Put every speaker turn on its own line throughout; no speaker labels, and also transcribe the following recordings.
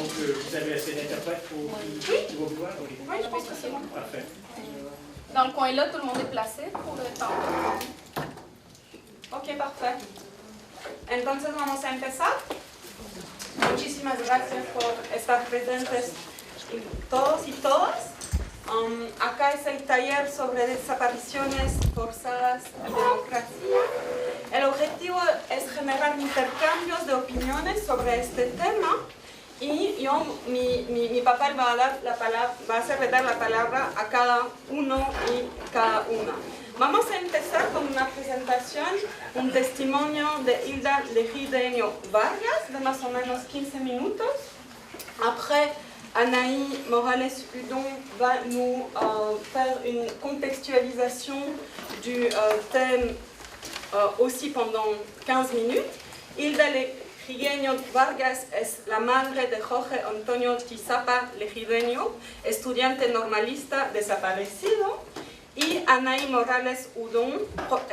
Donc vous avez assez d'interprètes pour qui vont voir?
Oui, je pense que c'est bon.
Parfait.
Dans le coin là, tout le monde est placé pour le temps.
Ok, parfait. Entonces vamos a empezar. Muchísimas gracias por estar presentes todos y todas. Acá es el taller sobre desapariciones forzadas y democracia. El objetivo es generar intercambios de opiniones sobre este tema y mi papel va a hacerle dar la palabra a cada uno y cada una. Vamos a empezar con una presentación, un testimonio de Hilda Legideño Vargas de más o menos 15 minutos. Après, Anaï Morales-Hudon va nous faire une contextualisation du thème aussi pendant 15 minutes. Hilda Legideño Vargas es la madre de Jorge Antonio Tizapa Legideño, estudiante normalista desaparecido. Y Anaï Morales-Hudon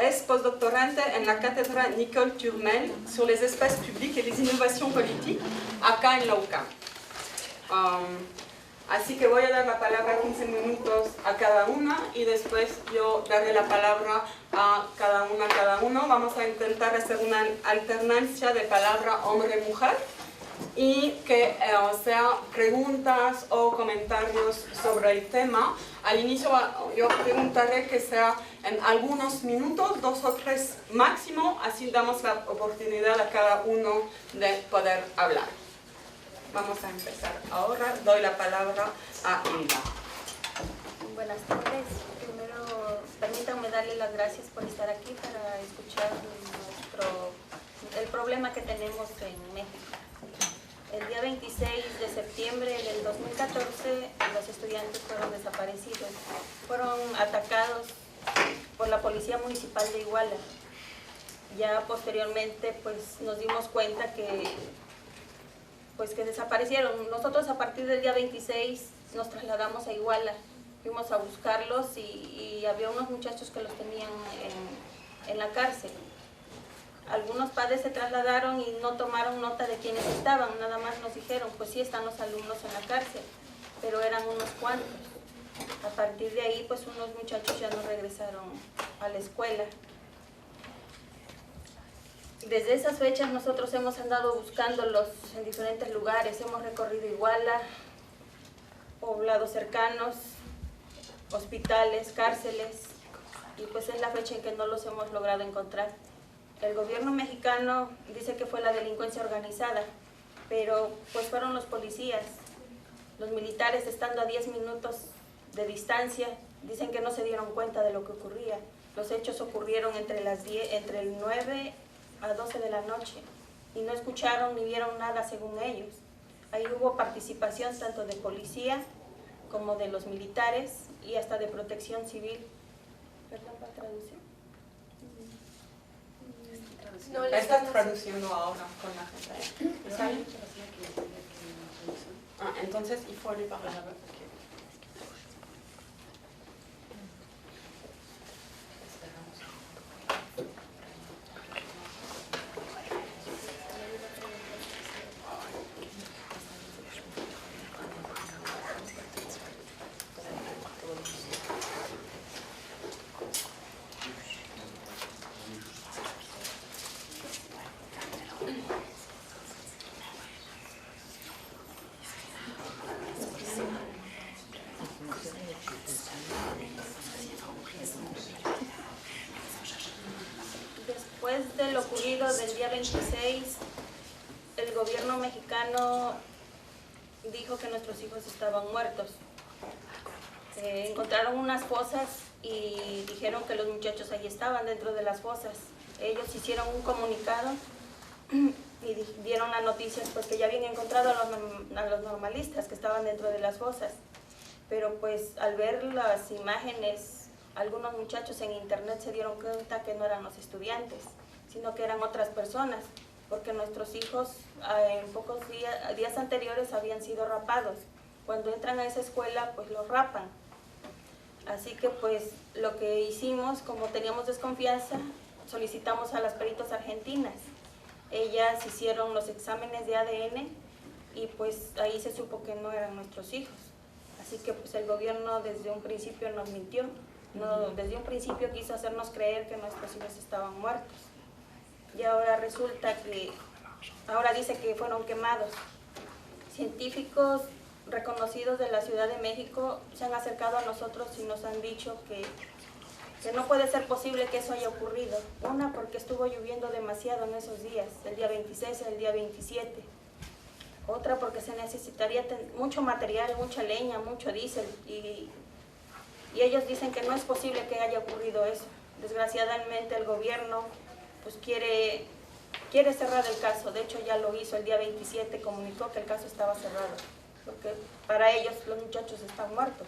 es postdoctorante en la cátedra Nicole Turmel sur les espaces publics et les innovations politiques acá en la UCAM. Así que voy a dar la palabra 15 minutos a cada una y después yo daré la palabra a cada uno. Vamos a intentar hacer una alternancia de palabra hombre-mujer y que sea preguntas o comentarios sobre el tema. Al inicio yo preguntaré que sea en algunos minutos, 2 o 3 máximo, así damos la oportunidad a cada uno de poder hablar. Vamos a empezar ahora. Doy la palabra a Hilda.
Buenas tardes. Primero, permítanme darle las gracias por estar aquí para escuchar el problema que tenemos en México. El día 26 de septiembre del 2014, los estudiantes fueron desaparecidos. Fueron atacados por la Policía Municipal de Iguala. Ya posteriormente, pues, nos dimos cuenta que desaparecieron. Nosotros a partir del día 26 nos trasladamos a Iguala, fuimos a buscarlos y había unos muchachos que los tenían en la cárcel. Algunos padres se trasladaron y no tomaron nota de quiénes estaban, nada más nos dijeron, pues sí están los alumnos en la cárcel, pero eran unos cuantos. A partir de ahí, pues unos muchachos ya no regresaron a la escuela. Desde esas fechas nosotros hemos andado buscándolos en diferentes lugares, hemos recorrido Iguala, poblados cercanos, hospitales, cárceles, y pues es la fecha en que no los hemos logrado encontrar. El gobierno mexicano dice que fue la delincuencia organizada, pero pues fueron los policías, los militares estando a 10 minutos de distancia, dicen que no se dieron cuenta de lo que ocurría. Los hechos ocurrieron entre el 9 a 12 de la noche y no escucharon ni vieron nada según ellos. Ahí hubo participación tanto de policía como de los militares y hasta de protección civil. ¿Perdón, para traducir?
No,
Estás traduciendo ahora con la gente. ¿Está bien? Entonces, il faut aller par là.
Después de lo ocurrido del día 26, el gobierno mexicano dijo que nuestros hijos estaban muertos. Encontraron unas fosas y dijeron que los muchachos ahí estaban dentro de las fosas. Ellos hicieron un comunicado y dieron las noticias pues que ya habían encontrado a los normalistas que estaban dentro de las fosas. Pero pues al ver las imágenes, algunos muchachos en internet se dieron cuenta que no eran los estudiantes, sino que eran otras personas, porque nuestros hijos en pocos días anteriores habían sido rapados. Cuando entran a esa escuela, pues los rapan. Así que pues lo que hicimos, como teníamos desconfianza, solicitamos a las peritos argentinas. Ellas hicieron los exámenes de ADN y pues ahí se supo que no eran nuestros hijos. Así que pues el gobierno desde un principio nos mintió, desde un principio quiso hacernos creer que nuestros hijos estaban muertos. Y ahora resulta que, ahora dice que fueron quemados. Científicos reconocidos de la Ciudad de México se han acercado a nosotros y nos han dicho que no puede ser posible que eso haya ocurrido. Una, porque estuvo lloviendo demasiado en esos días, el día 26 y el día 27. Otra, porque se necesitaría mucho material, mucha leña, mucho diésel. Y ellos dicen que no es posible que haya ocurrido eso. Desgraciadamente el gobierno pues quiere cerrar el caso. De hecho ya lo hizo el día 27, comunicó que el caso estaba cerrado. Porque para ellos los muchachos están muertos.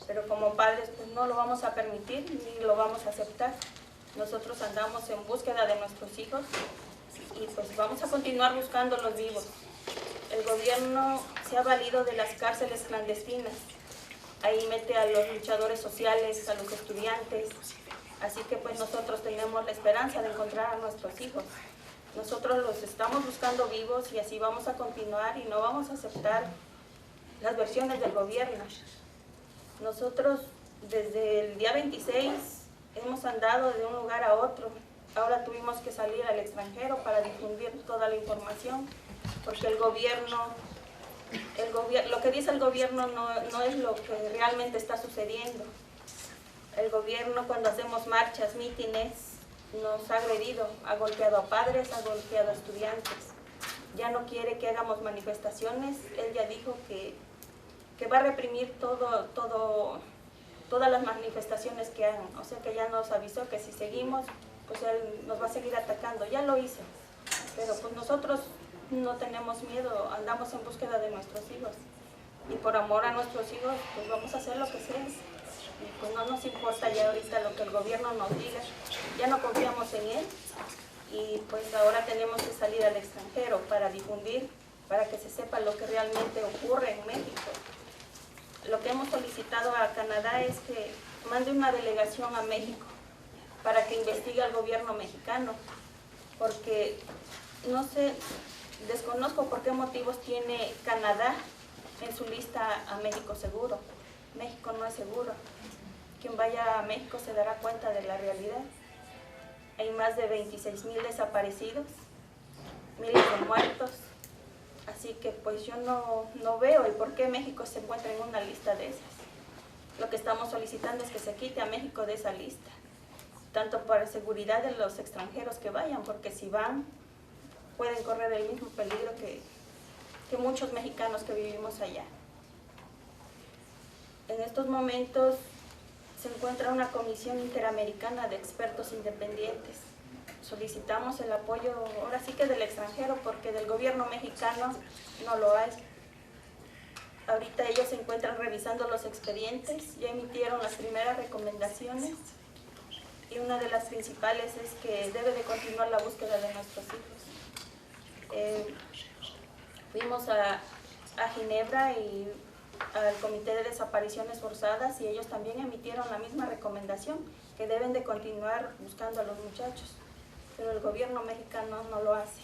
Pero como padres pues no lo vamos a permitir ni lo vamos a aceptar. Nosotros andamos en búsqueda de nuestros hijos y pues vamos a continuar buscándolos vivos. El gobierno se ha valido de las cárceles clandestinas. Ahí mete a los luchadores sociales, a los estudiantes. Así que pues nosotros tenemos la esperanza de encontrar a nuestros hijos. Nosotros los estamos buscando vivos y así vamos a continuar y no vamos a aceptar las versiones del gobierno. Nosotros desde el día 26 hemos andado de un lugar a otro. Ahora tuvimos que salir al extranjero para difundir toda la información, porque el gobierno, lo que dice el gobierno no es lo que realmente está sucediendo. El gobierno, cuando hacemos marchas, mítines, nos ha agredido, ha golpeado a padres, ha golpeado a estudiantes. Ya no quiere que hagamos manifestaciones. Él ya dijo que va a reprimir todas las manifestaciones que hagan. O sea que ya nos avisó que si seguimos, pues él nos va a seguir atacando. Ya lo hizo. Pero pues nosotros no tenemos miedo, andamos en búsqueda de nuestros hijos. Y por amor a nuestros hijos, pues vamos a hacer lo que sea. Y pues no nos importa ya ahorita lo que el gobierno nos diga. Ya no confiamos en él. Y pues ahora tenemos que salir al extranjero para difundir, para que se sepa lo que realmente ocurre en México. Lo que hemos solicitado a Canadá es que mande una delegación a México para que investigue al gobierno mexicano, porque no sé, desconozco por qué motivos tiene Canadá en su lista a México seguro. México no es seguro. Quien vaya a México se dará cuenta de la realidad. Hay más de 26,000 desaparecidos, miles de muertos. Así que pues yo no veo el por qué México se encuentra en una lista de esas. Lo que estamos solicitando es que se quite a México de esa lista, tanto para seguridad de los extranjeros que vayan, porque si van pueden correr el mismo peligro que muchos mexicanos que vivimos allá. En estos momentos se encuentra una comisión interamericana de expertos independientes. Solicitamos el apoyo, ahora sí que del extranjero, porque del gobierno mexicano no lo hay. Ahorita ellos se encuentran revisando los expedientes, ya emitieron las primeras recomendaciones y una de las principales es que debe de continuar la búsqueda de nuestros hijos. Fuimos a Ginebra y al Comité de Desapariciones Forzadas y ellos también emitieron la misma recomendación, que deben de continuar buscando a los muchachos. Pero el gobierno mexicano no lo hace.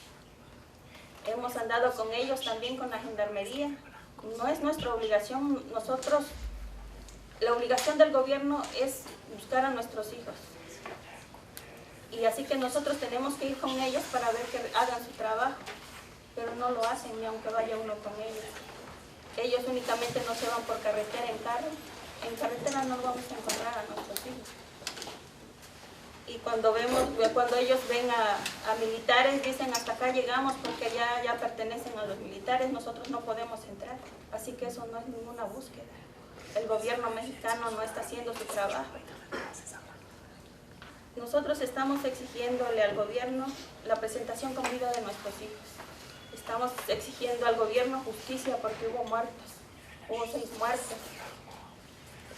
Hemos andado con ellos también con la gendarmería. No es nuestra obligación, la obligación del gobierno es buscar a nuestros hijos. Y así que nosotros tenemos que ir con ellos para ver que hagan su trabajo, pero no lo hacen ni aunque vaya uno con ellos. Ellos únicamente no se van por carretera en carro. En carretera no vamos a encontrar a nuestros hijos. Y cuando ellos ven a militares, dicen hasta acá llegamos porque ya pertenecen a los militares, nosotros no podemos entrar. Así que eso no es ninguna búsqueda. El gobierno mexicano no está haciendo su trabajo. Nosotros estamos exigiéndole al gobierno la presentación con vida de nuestros hijos. Estamos exigiendo al gobierno justicia porque hubo muertos, hubo 6 muertos.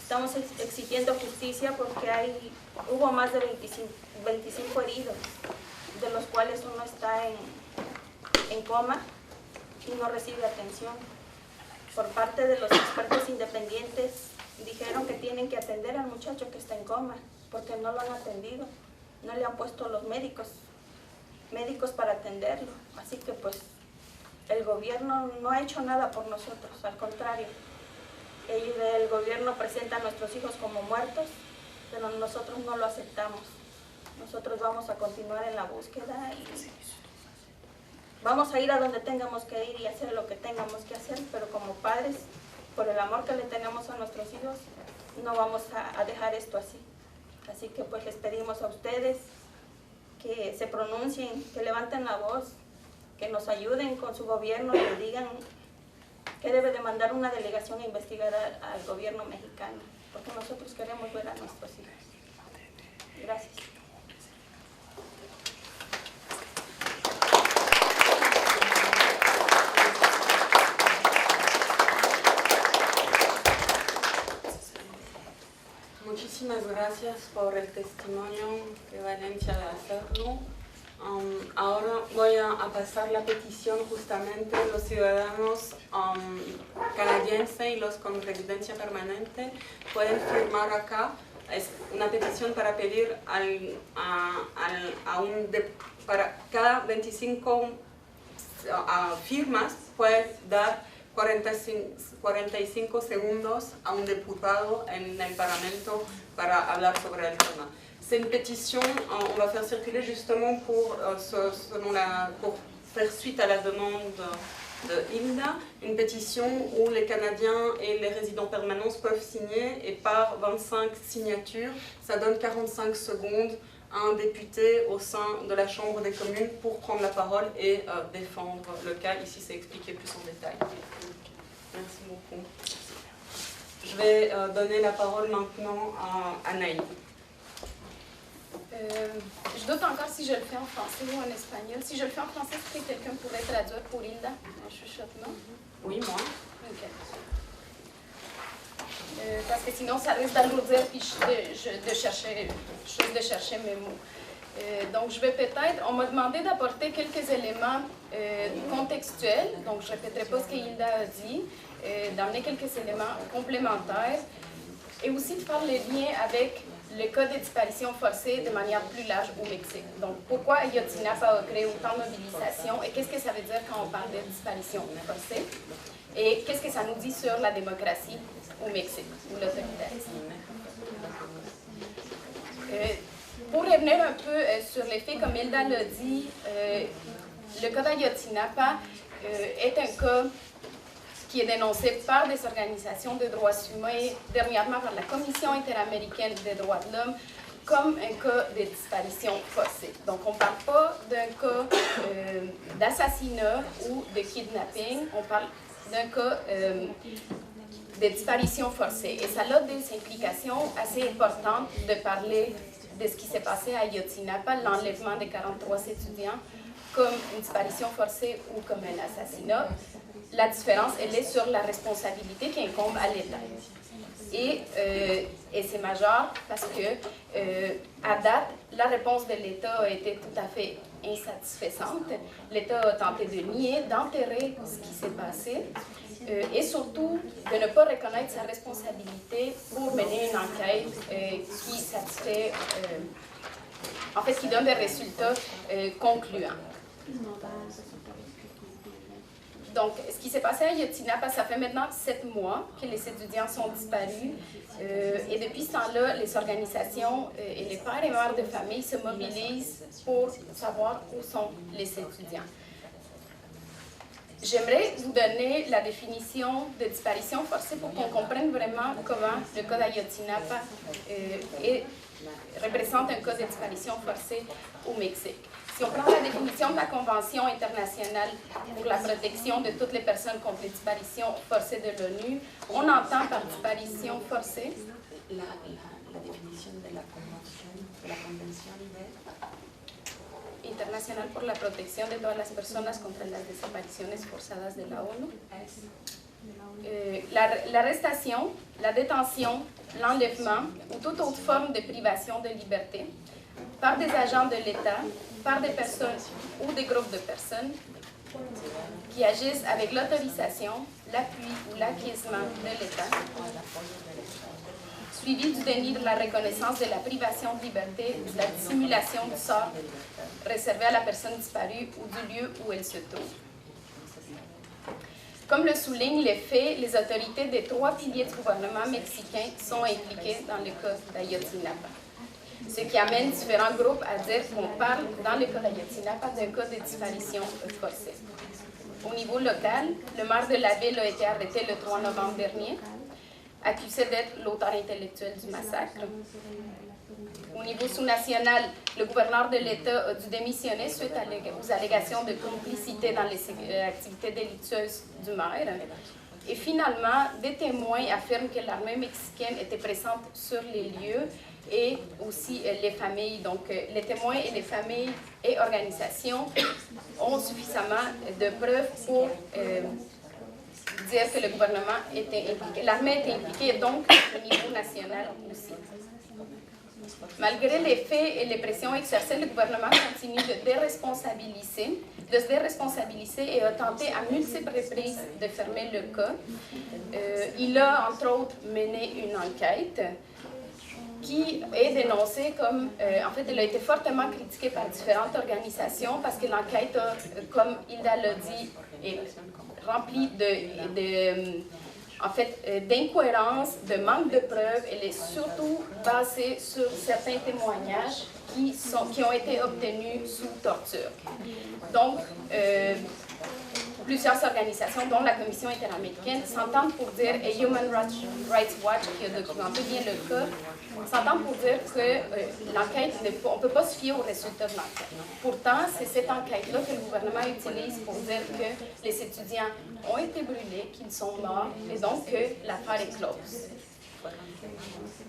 Estamos exigiendo justicia porque hubo más de 25 heridos, de los cuales uno está en coma y no recibe atención. Por parte de los expertos independientes dijeron que tienen que atender al muchacho que está en coma, porque no lo han atendido, no le han puesto los médicos para atenderlo. Así que pues el gobierno no ha hecho nada por nosotros, al contrario. El gobierno presenta a nuestros hijos como muertos, pero nosotros no lo aceptamos. Nosotros vamos a continuar en la búsqueda y vamos a ir a donde tengamos que ir y hacer lo que tengamos que hacer, pero como padres, por el amor que le tenemos a nuestros hijos, no vamos a dejar esto así. Así que pues les pedimos a ustedes que se pronuncien, que levanten la voz, que nos ayuden con su gobierno, que digan que debe de mandar una delegación a investigar al gobierno mexicano, porque nosotros queremos ver a nuestros hijos. Gracias.
Muchísimas gracias por el testimonio de Valencia de hacerlo. Ahora voy a pasar la petición justamente de los ciudadanos canadienses y los con residencia permanente. Pueden firmar acá. Es una petición para pedir para cada 25 firmas puede dar 45 segundos a un diputado en el Parlamento para hablar sobre el tema. C'est une pétition, on va faire circuler justement pour faire suite à la demande de Hilda, une pétition où les Canadiens et les résidents permanents peuvent signer et par 25 signatures, ça donne 45 secondes à un député au sein de la Chambre des communes pour prendre la parole et défendre le cas. Ici, c'est expliqué plus en détail. Merci beaucoup. Je vais donner la parole maintenant à Naïd.
Je doute encore si je le fais en français ou en espagnol. Si je le fais en français, est-ce que quelqu'un pourrait traduire pour Hilda en chuchotement?
Oui, moi.
Ok. Parce que sinon, ça risque d'alourdir puis de chercher mes mots. Donc, je vais peut-être... On m'a demandé d'apporter quelques éléments contextuels. Donc, je ne répéterai pas ce que Hilda a dit. D'amener quelques éléments complémentaires. Et aussi de faire le lien avec le cas de disparition forcée de manière plus large au Mexique. Donc, pourquoi Ayotzinapa a créé autant de mobilisation et qu'est-ce que ça veut dire quand on parle de disparition forcée? Et qu'est-ce que ça nous dit sur la démocratie au Mexique ou l'autoritarisme? Pour revenir un peu sur les faits, comme Hilda l'a dit, le cas d'Ayotzinapa est un cas qui est dénoncé par des organisations de droits humains, dernièrement par la Commission interaméricaine des droits de l'homme, comme un cas de disparition forcée. Donc, on ne parle pas d'un cas d'assassinat ou de kidnapping, on parle d'un cas de disparition forcée. Et ça a des implications assez importantes de parler de ce qui s'est passé à Ayotzinapa, l'enlèvement des 43 étudiants, comme une disparition forcée ou comme un assassinat. La différence, elle est sur la responsabilité qui incombe à l'État. Et c'est majeur parce que, à date, la réponse de l'État a été tout à fait insatisfaisante. L'État a tenté de nier, d'enterrer ce qui s'est passé et surtout de ne pas reconnaître sa responsabilité pour mener une enquête qui satisfait, en fait, qui donne des résultats concluants. Donc, ce qui s'est passé à Ayotzinapa, ça fait maintenant 7 mois que les étudiants sont disparus. Et depuis ce temps-là, les organisations et les pères et mères de famille se mobilisent pour savoir où sont les étudiants. J'aimerais vous donner la définition de disparition forcée pour qu'on comprenne vraiment comment le cas d'Ayotzinapa représente un cas de disparition forcée au Mexique. Si on prend la définition de la Convention internationale pour la protection de toutes les personnes contre les disparitions forcées de l'ONU, on entend par disparition forcée
La définition de la Convention
internacional por la protección de todas las personas contra las desapariciones forzadas de la ONU. L'arrestation, la détention, l'enlèvement ou toute autre forme de privation de liberté par des agents de l'État, par des personnes ou des groupes de personnes qui agissent avec l'autorisation, l'appui ou l'acquiescement de l'État, suivi du déni de la reconnaissance de la privation de liberté ou de la dissimulation du sort réservé à la personne disparue ou du lieu où elle se trouve. Comme le soulignent les faits, les autorités des 3 piliers du gouvernement mexicain sont impliquées dans le cas d'Ayotzinapa. Ce qui amène différents groupes à dire qu'on parle, dans le cas d'Ayotzinapa, d'un cas de disparition forcée. Au niveau local, le maire de la ville a été arrêté le 3 novembre dernier, accusé d'être l'auteur intellectuel du massacre. Au niveau sous-national, le gouverneur de l'État a dû démissionner suite aux allégations de complicité dans les activités délictueuses du maire. Et finalement, des témoins affirment que l'armée mexicaine était présente sur les lieux et aussi les familles. Donc, les témoins et les familles et organisations ont suffisamment de preuves pour dire que le gouvernement était impliqué. L'armée était impliquée, donc au niveau national aussi. Malgré les faits et les pressions exercées, le gouvernement continue de se déresponsabiliser et a tenté à multiples reprises de fermer le cas. Il a, entre autres, mené une enquête qui est dénoncée comme... en fait, elle a été fortement critiquée par différentes organisations parce que l'enquête, comme Hilda l'a dit, est remplie d'incohérences, de manque de preuves. Elle est surtout basée sur certains témoignages qui ont été obtenus sous torture. Donc, plusieurs organisations, dont la Commission interaméricaine, s'entendent pour dire, et Human Rights Watch, qui a documenté bien le cas, s'entendent pour dire que l'enquête, on ne peut pas se fier aux résultats de l'enquête. Pourtant, c'est cette enquête-là que le gouvernement utilise pour dire que les étudiants ont été brûlés, qu'ils sont morts, et donc que l'affaire est close.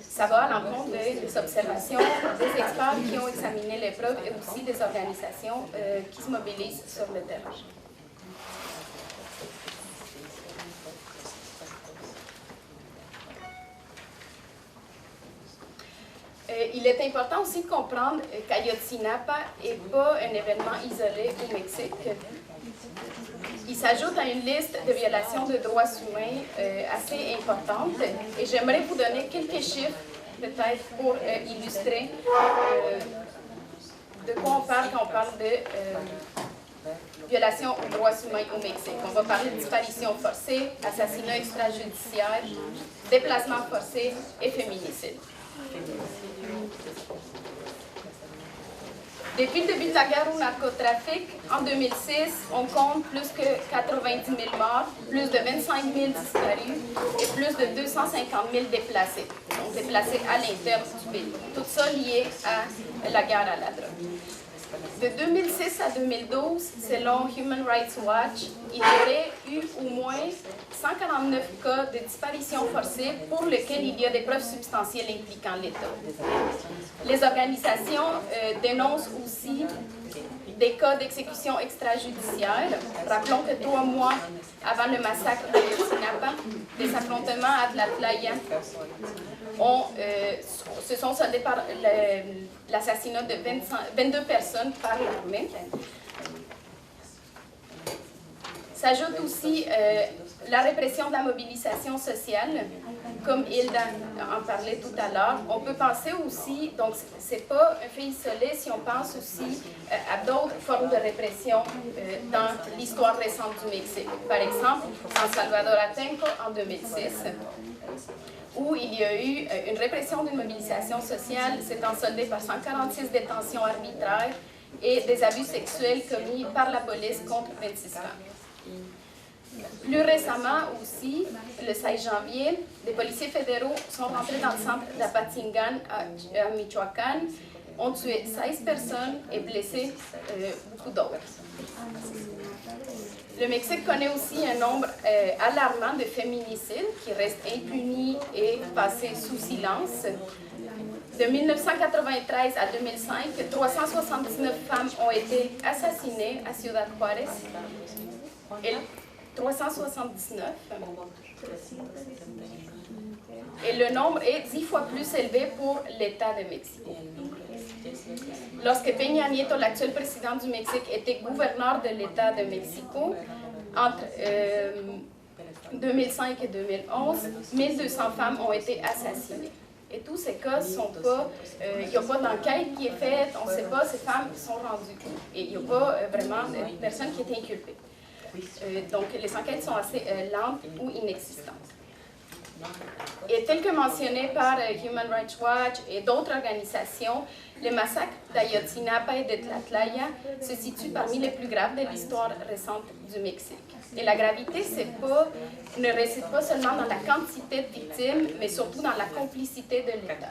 Ça va à l'encontre des observations des experts qui ont examiné les preuves et aussi des organisations qui se mobilisent sur le terrain. Il est important aussi de comprendre qu'Ayotzinapa n'est pas un événement isolé au Mexique. Il s'ajoute à une liste de violations de droits humains assez importante. Et j'aimerais vous donner quelques chiffres, peut-être, pour illustrer de quoi on parle quand on parle de violations aux droits humains au Mexique. On va parler de disparition forcée, assassinat extrajudiciaire, déplacement forcé et féminicide. Depuis le début de la guerre au narcotrafic, en 2006, on compte plus que 90 000 morts, plus de 25 000 disparus et plus de 250 000 déplacés, donc déplacés à l'intérieur du pays. Tout ça lié à la guerre à la drogue. De 2006 à 2012, selon Human Rights Watch, il y aurait eu au moins 149 cas de disparition forcée pour lesquels il y a des preuves substantielles impliquant l'État. Les organisations dénoncent aussi des cas d'exécution extrajudiciaire. Rappelons que 3 mois avant le massacre de Ayotzinapa, des affrontements à Tlatlaya se sont soldés par l'assassinat de 22 personnes par l'armée. S'ajoute aussi la répression de la mobilisation sociale, comme Hilda en parlait tout à l'heure. On peut penser aussi, donc c'est pas un fait isolé si on pense aussi à d'autres formes de répression dans l'histoire récente du Mexique. Par exemple, en Salvador Atenco en 2006, où il y a eu une répression d'une mobilisation sociale s'étant soldée par 146 détentions arbitraires et des abus sexuels commis par la police contre 26 femmes. Plus récemment aussi, le 16 janvier, des policiers fédéraux sont rentrés dans le centre d'Apatzingán à Michoacán, ont tué 16 personnes et blessé beaucoup d'autres. Le Mexique connaît aussi un nombre alarmant de féminicides qui restent impunis et passés sous silence. De 1993 à 2005, 379 femmes ont été assassinées à Ciudad Juárez. Et 379. Et le nombre est 10 fois plus élevé pour l'État de Mexico. Lorsque Peña Nieto, l'actuel président du Mexique, était gouverneur de l'État de Mexico, entre 2005 et 2011, 1200 femmes ont été assassinées. Et tous ces cas sont pas, il n'y a pas d'enquête qui est faite, on ne sait pas ces femmes sont rendues. Et il n'y a pas vraiment de personne qui est inculpée. Donc, les enquêtes sont assez lentes ou inexistantes. Et tel que mentionné par Human Rights Watch et d'autres organisations, le massacre d'Ayotzinapa et de Tlatlaya se situe parmi les plus graves de l'histoire récente du Mexique. Et la gravité ne réside pas seulement dans la quantité de victimes, mais surtout dans la complicité de l'État.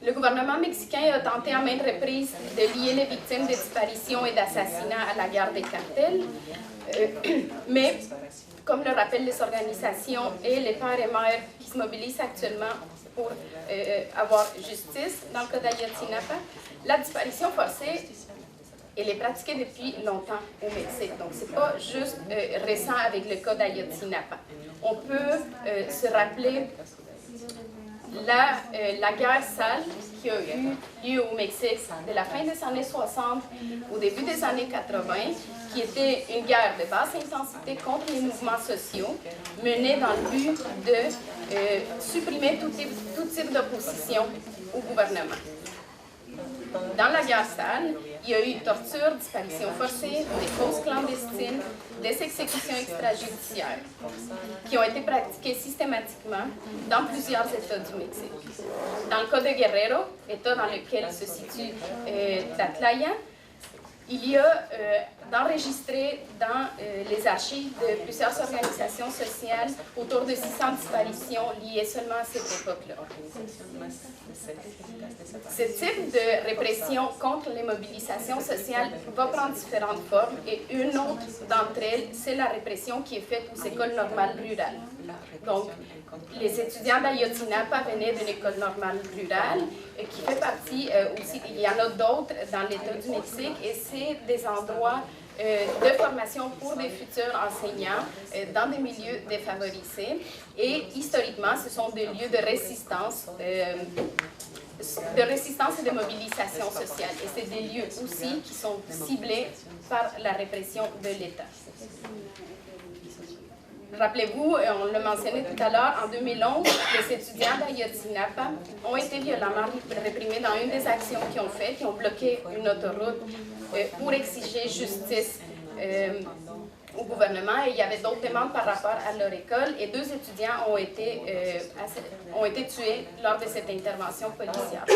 Le gouvernement mexicain a tenté à maintes reprises de lier les victimes de disparitions et d'assassinats à la guerre des cartels, mais comme le rappellent les organisations et les pères et mères qui se mobilisent actuellement pour avoir justice dans le cas d'Ayotzinapa, la disparition forcée, elle est pratiquée depuis longtemps au Mexique. Donc, ce n'est pas juste récent avec le cas d'Ayotzinapa. On peut se rappeler la guerre sale qui a eu lieu au Mexique de la fin des années 60 au début des années 80, qui était une guerre de basse intensité contre les mouvements sociaux, menée dans le but de supprimer tout type d'opposition au gouvernement. Dans la guerre sale, il y a eu torture, disparition forcée, des fausses clandestines, des exécutions extrajudiciaires qui ont été pratiquées systématiquement dans plusieurs États du Mexique. Dans le cas de Guerrero, État dans lequel se situe Tlatlaya, il y a d'enregistrer dans les archives de plusieurs organisations sociales autour de 600 disparitions liées seulement à cette époque-là. Ce type de répression contre les mobilisations sociales va prendre différentes formes et une autre d'entre elles, c'est la répression qui est faite aux écoles normales rurales. Donc, les étudiants d'Ayotzinapa venaient d'une école normale rurale qui fait partie aussi, il y en a d'autres dans l'État du Mexique et c'est des endroits de formation pour des futurs enseignants dans des milieux défavorisés. Et historiquement, ce sont des lieux de résistance et de mobilisation sociale. Et c'est des lieux aussi qui sont ciblés par la répression de l'État. Rappelez-vous, on l'a mentionné tout à l'heure, en 2011, les étudiants d'Ayotzinapa ont été violemment réprimés dans une des actions qu'ils ont faites. Ils ont bloqué une autoroute pour exiger justice au gouvernement. Et il y avait d'autres demandes par rapport à leur école. Et 2 étudiants ont été tués lors de cette intervention policière.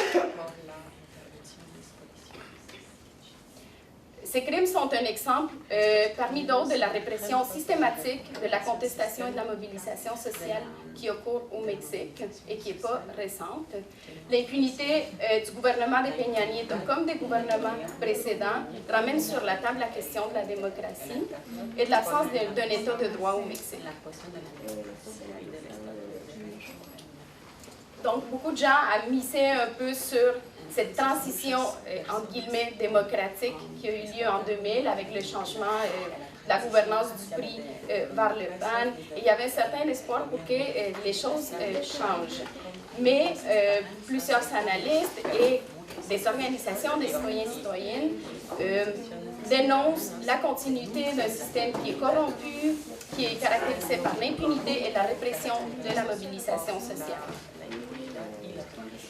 Ces crimes sont un exemple, parmi d'autres, de la répression systématique de la contestation et de la mobilisation sociale qui occurre au Mexique et qui n'est pas récente. L'impunité du gouvernement de Peña Nieto, comme des gouvernements précédents, ramène sur la table la question de la démocratie et de l'absence d'un État de droit au Mexique. Donc, beaucoup de gens ont misé un peu sur cette transition, entre guillemets, démocratique qui a eu lieu en 2000 avec le changement de la gouvernance du PRI vers le PAN. Et il y avait un certain espoir pour que les choses changent. Mais plusieurs analystes et des organisations des citoyens et citoyennes dénoncent la continuité d'un système qui est corrompu, qui est caractérisé par l'impunité et la répression de la mobilisation sociale.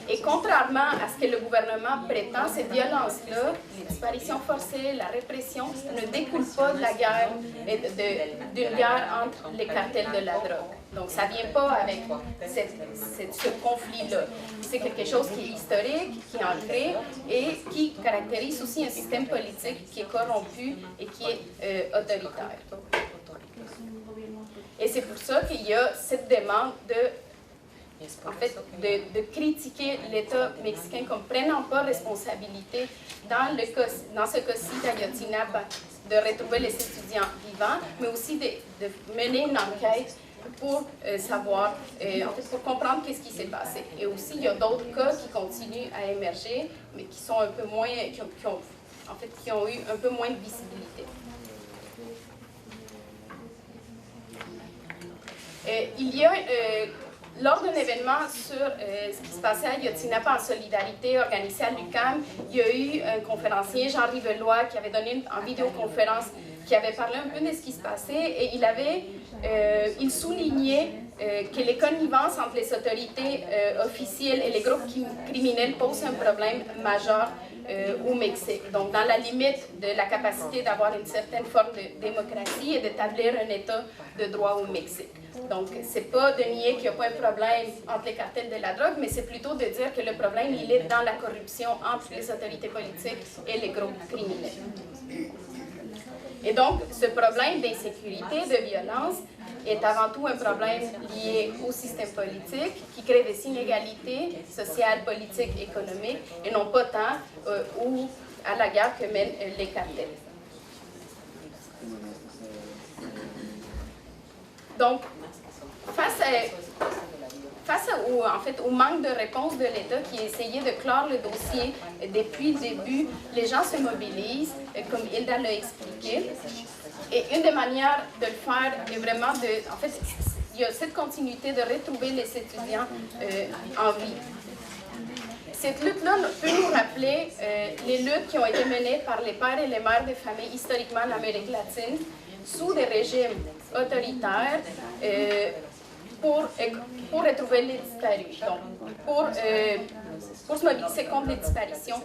Et contrairement à ce que le gouvernement prétend, ces violences-là, les disparitions forcées, la répression, ne découlent pas de la guerre, d'une guerre entre les cartels de la drogue. Donc, ça ne vient pas avec ce conflit-là. C'est quelque chose qui est historique, qui est ancré et qui caractérise aussi un système politique qui est corrompu et qui est autoritaire. Et c'est pour ça qu'il y a cette demande de critiquer l'État mexicain comme prenant pas responsabilité dans ce cas-ci d'Ayotzinapa, de retrouver les étudiants vivants, mais aussi de mener une enquête pour savoir, pour comprendre qu'est-ce qui s'est passé. Et aussi, il y a d'autres cas qui continuent à émerger, mais qui sont un peu moins, qui ont eu un peu moins de visibilité. Il y a lors d'un événement sur ce qui se passait à Ayotzinapa en solidarité organisé à l'UQAM, il y a eu un conférencier, Jean Rivelois, qui avait donné en vidéoconférence, qui avait parlé un peu de ce qui se passait et il soulignait que les connivences entre les autorités officielles et les groupes criminels posent un problème majeur au Mexique. Donc, dans la limite de la capacité d'avoir une certaine forme de démocratie et d'établir un État de droit au Mexique. Donc, ce n'est pas de nier qu'il n'y a pas un problème entre les cartels de la drogue, mais c'est plutôt de dire que le problème, il est dans la corruption entre les autorités politiques et les groupes criminels. Et donc, ce problème d'insécurité, de violence, est avant tout un problème lié au système politique qui crée des inégalités sociales, politiques, économiques, et non pas tant à la guerre que mènent les cartels. Donc, face au manque de réponse de l'État qui essayait de clore le dossier depuis le début, les gens se mobilisent, comme Hilda l'a expliqué. Et une des manières de le faire est vraiment il y a cette continuité de retrouver les étudiants en vie. Cette lutte-là peut nous rappeler les luttes qui ont été menées par les pères et les mères des familles historiquement en Amérique latine sous des régimes autoritaires pour retrouver les disparus. Donc, pour se mobiliser contre les disparitions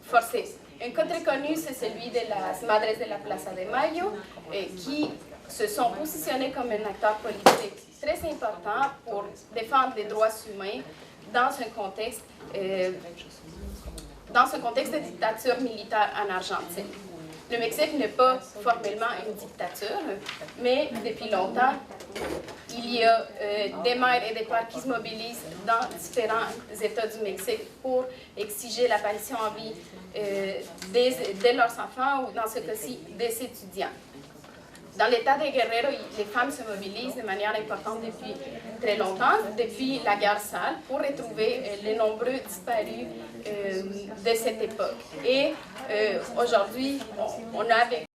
forcées. Un cas très connu, c'est celui de las Madres de la Plaza de Mayo, qui se sont positionnés comme un acteur politique très important pour défendre les droits humains dans un contexte de dictature militaire en Argentine. Le Mexique n'est pas formellement une dictature, mais depuis longtemps, il y a des mères et des pères qui se mobilisent dans différents États du Mexique pour exiger l'apparition en vie de leurs enfants ou, dans ce cas-ci, des étudiants. Dans l'État de Guerrero, les femmes se mobilisent de manière importante depuis très longtemps, depuis la guerre sale, pour retrouver les nombreux disparus de cette époque. Et aujourd'hui, on a avec